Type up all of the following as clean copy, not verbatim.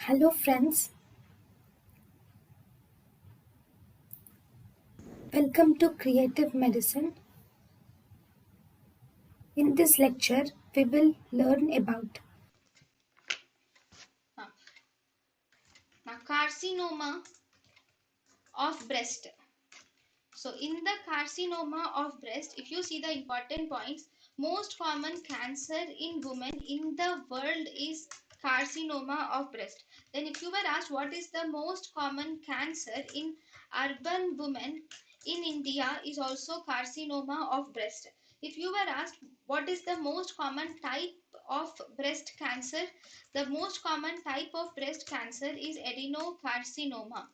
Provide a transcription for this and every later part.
Hello, friends. Welcome to Creative Medicine. In this lecture, we will learn about Now, carcinoma of breast. So, in the carcinoma of breast, if you see the important points, most common cancer in women in the world is carcinoma of breast. Then, if you were asked what is the most common cancer in urban women in India, is also carcinoma of breast. If you were asked what is the most common type of breast cancer, the most common type of breast cancer is adenocarcinoma.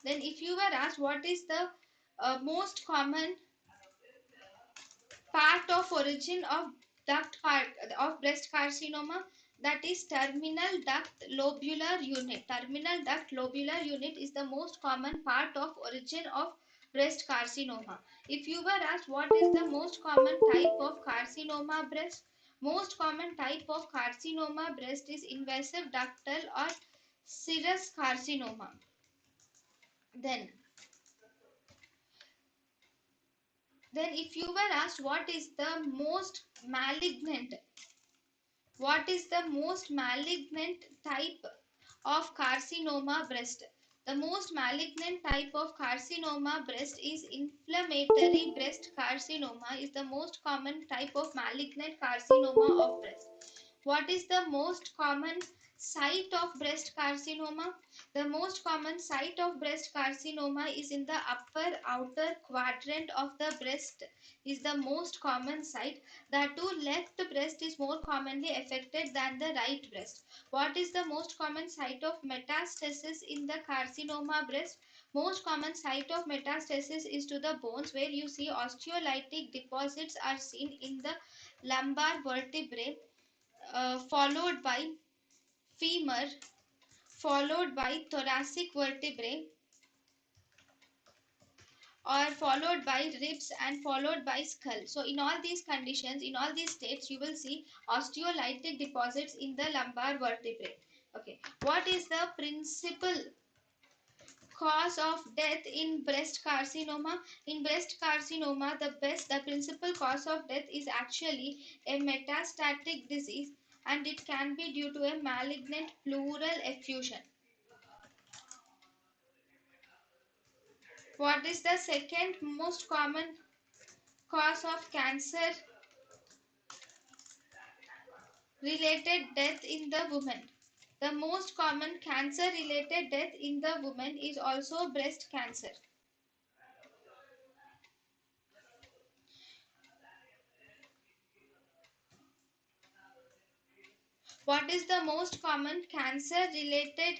Then if you were asked what is the most common part of origin of duct part of breast carcinoma, that is terminal duct lobular unit. Terminal duct lobular unit is the most common part of origin of breast carcinoma. If you were asked what is the most common type of carcinoma breast, most common type of carcinoma breast is invasive ductal or serous carcinoma. Then if you were asked what is the most malignant type of carcinoma breast? The most malignant type of carcinoma breast is inflammatory breast carcinoma is the most common type of malignant carcinoma of breast. What is the most common site of breast carcinoma? The most common site of breast carcinoma is in the upper outer quadrant of the breast is the most common site. The two left breast is more commonly affected than the right breast. What is the most common site of metastasis in the carcinoma breast? Most common site of metastasis is to the bones where you see osteolytic deposits are seen in the lumbar vertebrae, followed by femur, followed by thoracic vertebrae, or followed by ribs and followed by skull. So in all these conditions, in all these states, you will see osteolytic deposits in the lumbar vertebrae. Okay, what is the principal cause of death in breast carcinoma? In breast carcinoma, the principal cause of death is actually a metastatic disease, and it can be due to a malignant pleural effusion. What is the second most common cause of cancer related death in the woman? The most common cancer related death in the woman is also breast cancer. What is the most common cancer related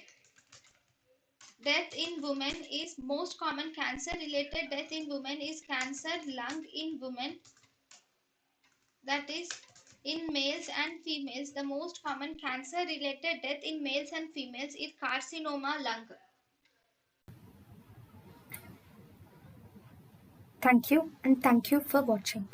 death in women is most common cancer related death in women is cancer lung in women, that is in males and females. The most common cancer related death in males and females is carcinoma lung. thank you and thank you for watching.